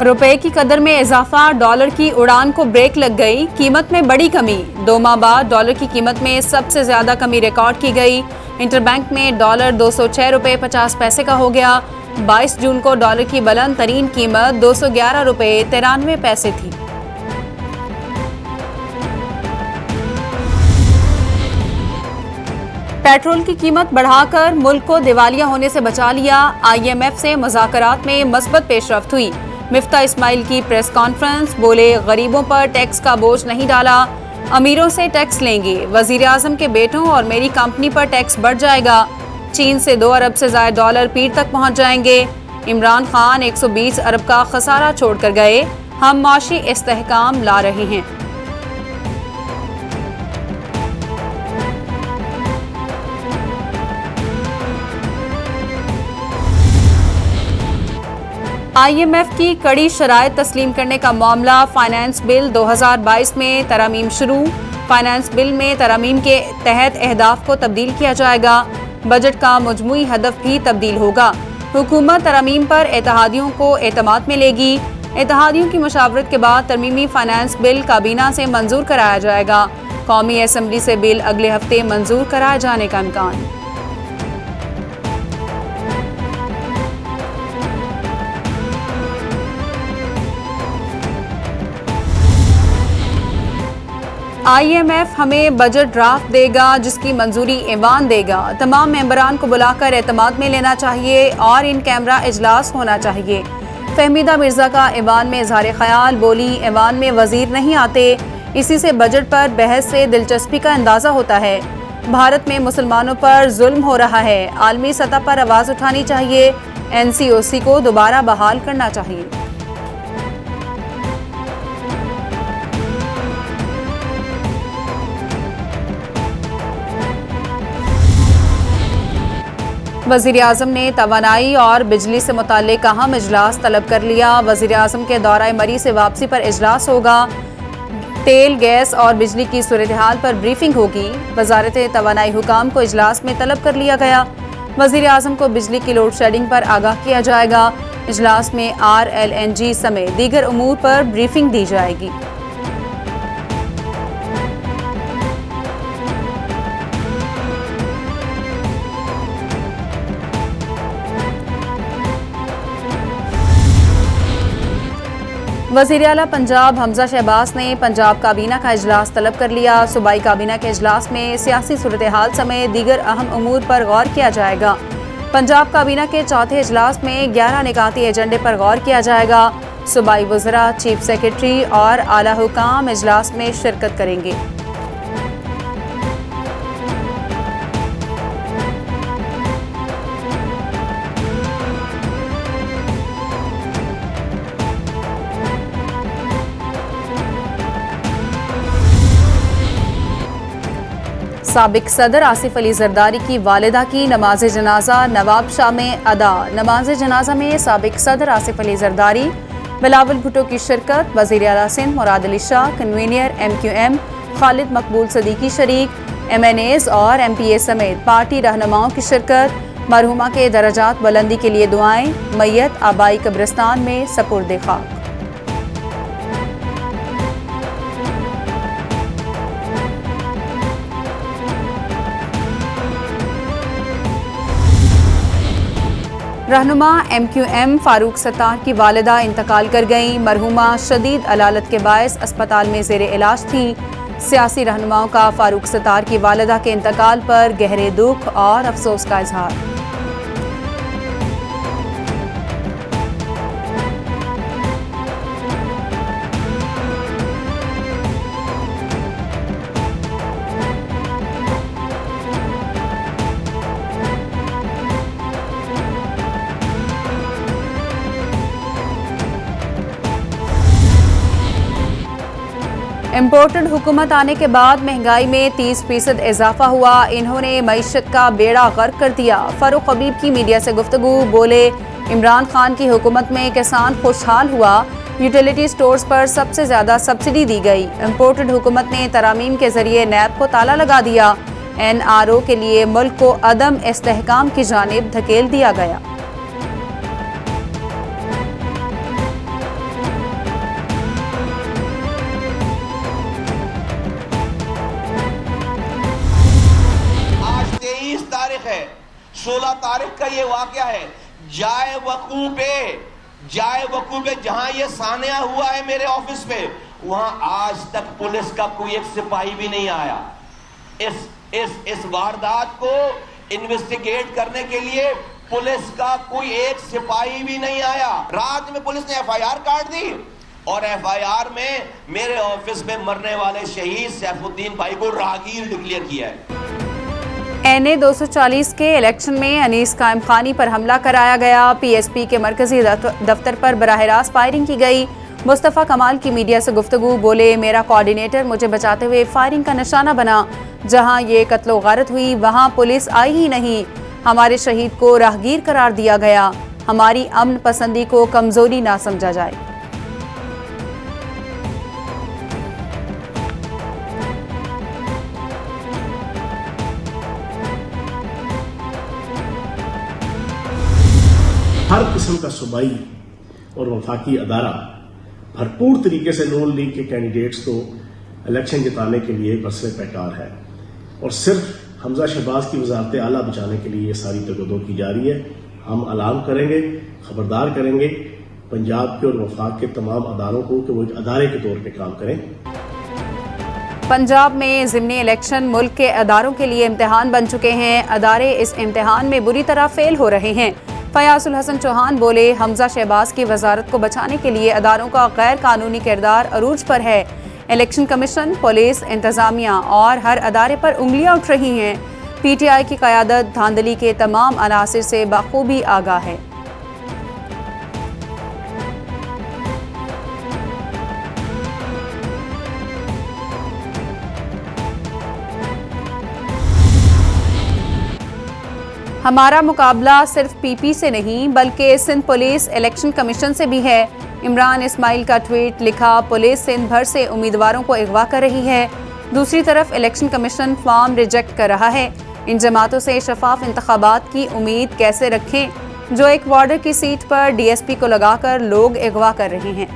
रुपए की कदर में इजाफा, डॉलर की उड़ान को ब्रेक लग गई, कीमत में बड़ी कमी। 2 माह बाद डॉलर की कीमत में सबसे ज्यादा कमी रिकॉर्ड की गई। इंटरबैंक में डॉलर 206 रुपए 50 पैसे का हो गया। 22 जून को डॉलर की बुलंद तरीन कीमत 211 रुपए 93 पैसे थी। पेट्रोल की कीमत बढ़ाकर मुल्क को दिवालिया होने से बचा लिया। IMF से मुज़ाकरात में मस्बत पेशरफ्त हुई। मिफ्ता इस्माइल की प्रेस कॉन्फ्रेंस, बोले गरीबों पर टैक्स का बोझ नहीं डाला, अमीरों से टैक्स लेंगे। वजीर आजम के बेटों और मेरी कंपनी पर टैक्स बढ़ जाएगा। चीन से 2 अरब से ज्यादा डॉलर पीर तक पहुंच जाएंगे। इमरान खान 120 अरब का खसारा छोड़कर गए, हम माशी इस्तेहकाम ला रहे हैं। IMF की कड़ी शराइत तस्लीम करने का मामला। फाइनेंस बिल 2022 में तरमीम शुरू। फाइनेंस बिल में तरमीम के तहत अहदाफ को तब्दील किया जाएगा। बजट का मजमूई हदफ भी तब्दील होगा। हुकूमत तरमीम पर इत्तेहादियों को एतमाद में लेगी। इत्तेहादियों की मशावरत के बाद तरमीमी फाइनेंस बिल काबीना से मंजूर कराया जाएगा। कौमी असम्बली से बिल अगले हफ्ते मंजूर कराए जाने का इम्कान। IMF हमें बजट ड्राफ्ट देगा, जिसकी मंजूरी ईवान देगा। तमाम मेंबरान को बुलाकर एतमाद में लेना चाहिए और इन कैमरा इजलास होना चाहिए। फहमीदा मिर्जा का ईवान में इजहार ख्याल, बोली ईवान में वजीर नहीं आते, इसी से बजट पर बहस से दिलचस्पी का अंदाजा होता है। भारत में मुसलमानों पर जुल्म हो रहा है, आलमी सतह पर आवाज उठानी चाहिए। NCOC को दोबारा बहाल करना चाहिए। वज़ीर आज़म ने तवानाई और बिजली से मुताल्लिक़ अहम इजलास तलब कर लिया। वज़ीर आज़म के दौरा मरी से वापसी पर इजलास होगा। तेल, गैस और बिजली की सूरत हाल पर ब्रीफिंग होगी। वजारत तवानाई हुकाम को इजलास में तलब कर लिया गया। वज़ीर आज़म को बिजली की लोड शेडिंग पर आगाह किया जाएगा। इजलास में RLNG समेत दीगर उमूर पर ब्रीफिंग दी जाएगी। वज़ीर आला पंजाब हमजा शहबाज ने पंजाब काबीना का इजलास तलब कर लिया। सूबाई काबीना के इजलास में सियासी सूरत हाल समेत दीगर अहम उमूर पर गौर किया जाएगा। पंजाब काबीना के चौथे इजलास में 11 निकाती एजेंडे पर गौर किया जाएगा। सूबाई वज़रा, चीफ सेक्रेटरी और आला हुकाम इजलास में शिरकत करेंगे। साबिक सदर आसिफ अली जरदारी की वालिदा की नमाज जनाजा नवाब शाह में अदा। नमाज जनाजा में साबिक सदर आसिफ अली जरदारी, बिलावल भुट्टो की शिरकत। वज़ीर आला सिंध मुराद अली शाह, कन्वीनियर MQM खालिद मकबूल सदीकी शरीक, MNAs और MPA समेत पार्टी रहनुमाओं की शिरकत। मरहुमा के दर्जात बुलंदी के लिए दुआएं। मैयत आबाई कब्रिस्तान में सपुर्द खाक। रहनुमा MQM फारूक सत्तार की वालिदा इंतकाल कर गईं। मरहुमा शदीद अलालत के बायस अस्पताल में ज़ेरे इलाज थी। सियासी रहनुमाओं का फारूक सत्तार की वालिदा के इंतकाल पर गहरे दुख और अफसोस का इजहार। इम्पोर्टेड हुकूमत आने के बाद महंगाई में 30% इजाफा हुआ। इन्होंने मईशत का बेड़ा गर्क कर दिया। फारूक हबीब की मीडिया से गुफ्तगू, बोले इमरान खान की हुकूमत में किसान खुशहाल हुआ। यूटिलिटी स्टोर्स पर सबसे ज्यादा सब्सिडी दी गई। इम्पोर्टेड हुकूमत ने तरामीम के जरिए नैब को ताला लगा दिया। NRO के लिए मुल्क को अदम इस्तेहकाम की जानिब धकेल दिया गया। 16 तारीख का ये वाकया है। जाए वकू पे जहां ये सानिया हुआ है मेरे ऑफिस पे, वहां आज तक पुलिस का कोई एक सिपाही भी नहीं आया। इस वारदात को इन्वेस्टिगेट करने के लिए पुलिस का कोई एक सिपाही भी नहीं आया। रात में पुलिस ने एफआईआर काट दी और एफआईआर में मेरे ऑफिस में मरने वाले शहीद सैफुद्दीन भाई को राहगीर डिक्लेयर किया है। NA 240 के इलेक्शन में अनीस कायम खानी पर हमला कराया गया। PSP के मरकजी दफ्तर पर बराह रास्त फायरिंग की गई। मुस्तफ़ा कमाल की मीडिया से गुफ्तगू, बोले मेरा कोऑर्डिनेटर मुझे बचाते हुए फायरिंग का निशाना बना। जहां ये कत्लो गारत हुई वहां पुलिस आई ही नहीं। हमारे शहीद को राहगीर करार दिया गया। हमारी अमन पसंदी को कमजोरी ना समझा जाए। हर किस्म का सूबाई और वफाकी अदारा भरपूर तरीके से नून लीग के कैंडिडेट्स को इलेक्शन जिताने के लिए बरसरे पैकार है और सिर्फ हमजा शहबाज की वजारत आला बचाने के लिए ये सारी तगदो की जा रही है। हम अलार्म करेंगे, खबरदार करेंगे पंजाब के और वफाक के तमाम अदारों को कि वो एक अदारे के तौर पर काम करें। पंजाब में ज़िमनी इलेक्शन मुल्क के अदारों के लिए इम्तिहान बन चुके हैं। अदारे इस इम्तिहान में बुरी तरह फेल हो रहे हैं। फयाजुल हसन चौहान बोले, हमजा शहबाज की वजारत को बचाने के लिए अदारों का गैर कानूनी किरदार अरूज पर है। इलेक्शन कमीशन, पुलिस, इंतजामिया और हर अदारे पर उंगलियां उठ रही हैं। PTI की क़यादत धांधली के तमाम अनासिर से बखूबी आगाह है। हमारा मुकाबला सिर्फ PP से नहीं बल्कि सिंध पुलिस, इलेक्शन कमीशन से भी है। इमरान इस्माइल का ट्वीट, लिखा पुलिस सिंध भर से उम्मीदवारों को अगवा कर रही है। दूसरी तरफ इलेक्शन कमीशन फॉर्म रिजेक्ट कर रहा है। इन जमातों से शफाफ इंतखाबात की उम्मीद कैसे रखें जो एक वार्डर की सीट पर DSP को लगाकर लोग अगवा कर रहे हैं।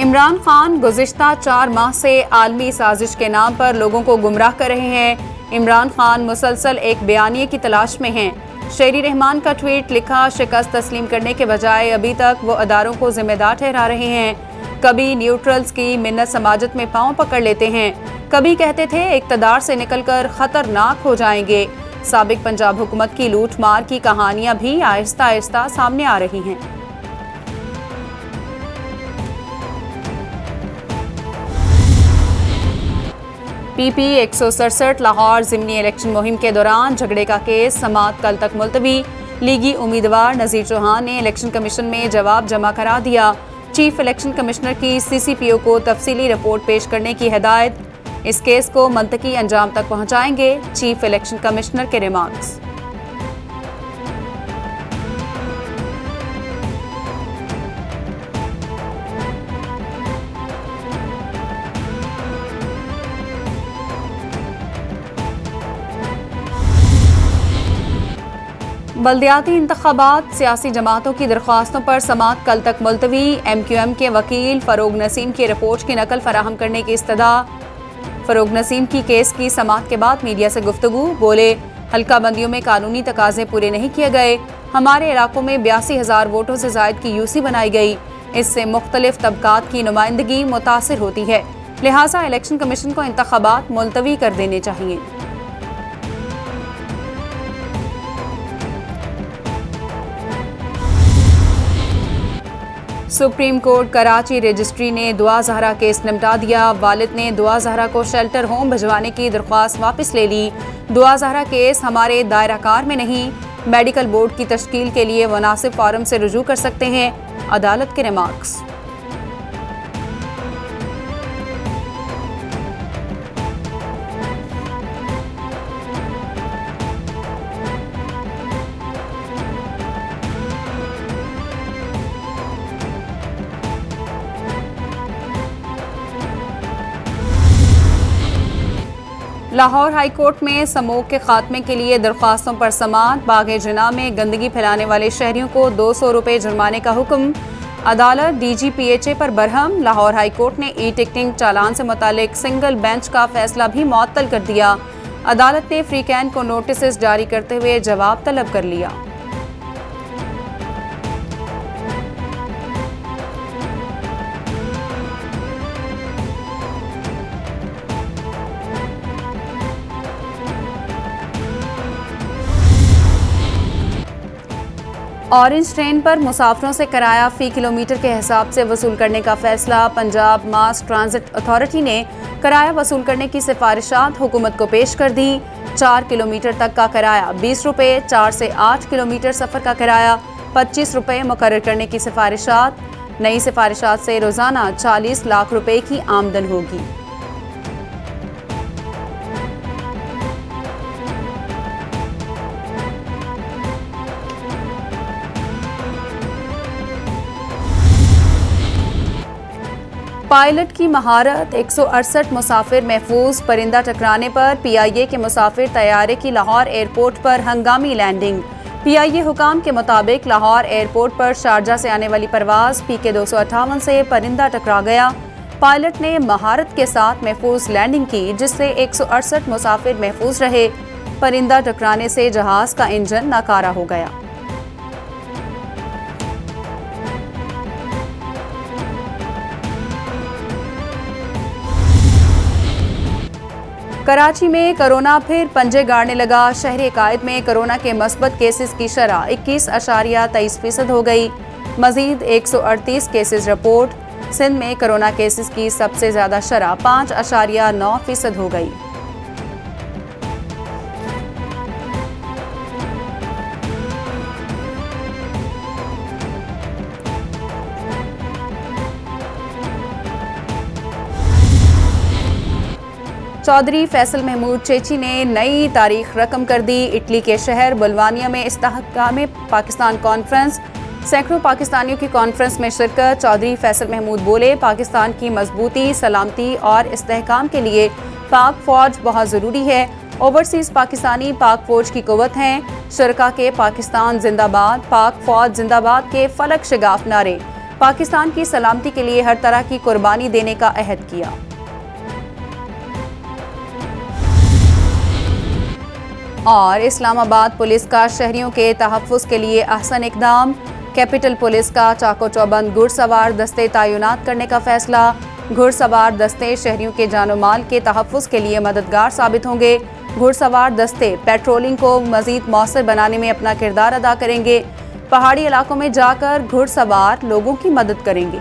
इमरान खान गुज़िश्ता 4 माह से आलमी साजिश के नाम पर लोगों को गुमराह कर रहे हैं। इमरान खान मुसलसल एक बयानिए की तलाश में हैं। शेरी रहमान का ट्वीट, लिखा शिकस्त तस्लीम करने के बजाय अभी तक वो अदारों को जिम्मेदार ठहरा रहे हैं। कभी न्यूट्रल्स की मिन्नत समाजत में पांव पकड़ लेते हैं, कभी कहते थे इक़्तिदार से निकलकर खतरनाक हो जाएंगे। साबिक पंजाब हुकूमत की लूट मार की कहानियां भी आहिस्ता आहिस्ता सामने आ रही हैं। PP 167 लाहौर ज़िमनी इलेक्शन मुहिम के दौरान झगड़े का केस समाअत कल तक मुलतवी। लीगी उम्मीदवार नज़ीर चौहान ने इलेक्शन कमीशन में जवाब जमा करा दिया। चीफ इलेक्शन कमिश्नर की CCPO को तफसीली रिपोर्ट पेश करने की हिदायत। इस केस को मंतकी अंजाम तक पहुँचाएंगे, चीफ इलेक्शन कमिश्नर के रिमार्क्स। बल्दियाती इंतखाबात, सियासी जमातों की दरख्वास्तों पर समाअत कल तक मुलतवी। MQM के वकील फ़रोग नसीम की रिपोर्ट की नकल फराहम करने की इस्तदा। फ़रोग नसीम की केस की समाअत के बाद मीडिया से गुफ्तगू, बोले हल्का बंदियों में कानूनी तकाजे पूरे नहीं किए गए। हमारे इलाकों में 82,000 वोटों से जायद की UC बनाई गई। इससे मुख्तलिफ तबकात की नुमाइंदगी मुतासिर होती है, लिहाजा इलेक्शन कमीशन को इंतखाबात मुलतवी कर देने चाहिए। सुप्रीम कोर्ट कराची रजिस्ट्री ने दुआ ज़हरा केस निपटा दिया। वालिद ने दुआ ज़हरा को शेल्टर होम भिजवाने की दरख्वास्त वापस ले ली। दुआ ज़हरा केस हमारे दायरा कार में नहीं, मेडिकल बोर्ड की तश्कील के लिए मुनासिब फॉरम से रुजू कर सकते हैं, अदालत के रिमार्क्स। लाहौर हाई कोर्ट में समूह के खात्मे के लिए दरख्वास्तों पर समाअत। बाग जिना में गंदगी फैलाने वाले शहरियों को 200 रुपये जुर्माने का हुक्म। अदालत DGPHA पर बरहम। लाहौर हाई कोर्ट ने ई टिकटिंग चालान से मुतालिक सिंगल बेंच का फैसला भी मुअत्तल कर दिया। अदालत ने फ्रीकैन को नोटिस जारी करते हुए जवाब तलब कर लिया। ऑरेंज ट्रेन पर मुसाफिरों से किराया फी किलोमीटर के हिसाब से वसूल करने का फैसला। पंजाब मास ट्रांजिट अथॉरिटी ने किराया वसूल करने की सिफारिशात हुकूमत को पेश कर दी। 4 किलोमीटर तक का किराया 20 रुपये, 4 से 8 किलोमीटर सफ़र का किराया 25 रुपये मुकर्रर करने की सिफारिशात। नई सिफारिशात से रोज़ाना 40 लाख रुपये की आमदन होगी। पायलट की महारत, 168 मुसाफिर महफूज। परिंदा टकराने पर PIA के मुसाफिर तैयारे की लाहौर एयरपोर्ट पर हंगामी लैंडिंग। PIA हुकाम के मुताबिक लाहौर एयरपोर्ट पर शारजा से आने वाली परवाज PK 258 से परिंदा टकरा गया। पायलट ने महारत के साथ महफूज लैंडिंग की, जिससे 168 मुसाफिर महफूज रहे। परिंदा टकराने से जहाज का इंजन नाकारा हो गया। कराची में कोरोना फिर पंजे गाड़ने लगा। शहरी कायद में कोरोना के मस्बत केसेस की शरह 21.23% हो गई। मजीद 138 केसेस रिपोर्ट। सिंध में कोरोना केसेस की सबसे ज़्यादा शरह 5.9% हो गई। चौधरी फैसल महमूद चेची ने नई तारीख रकम कर दी। इटली के शहर बुल्वानिया में इस्तेहकाम पाकिस्तान कॉन्फ्रेंस। सैकड़ों पाकिस्तानियों की कॉन्फ्रेंस में शिरकत। चौधरी फैसल महमूद बोले, पाकिस्तान की मजबूती, सलामती और इस्तेहकाम के लिए पाक फौज बहुत ज़रूरी है। ओवरसीज़ पाकिस्तानी पाक फौज की कुव्वत हैं। शुरका के पाकिस्तान जिंदाबाद, पाक फौज जिंदाबाद के फलक शगाफ नारे। पाकिस्तान की सलामती के लिए हर तरह की कुर्बानी देने का अहद किया। और इस्लामाबाद पुलिस का शहरियों के तहफ़्फ़ुज़ के लिए अहसन इक़दाम। कैपिटल पुलिस का चाको चौबंद घुड़सवार दस्ते तैनात करने का फैसला। घुड़सवार दस्ते शहरियों के जानो माल के तहफ़्फ़ुज़ के लिए मददगार साबित होंगे। घुड़सवार दस्ते पेट्रोलिंग को मज़ीद मौसर बनाने में अपना किरदार अदा करेंगे। पहाड़ी इलाकों में जाकर घुड़सवार लोगों की मदद करेंगे।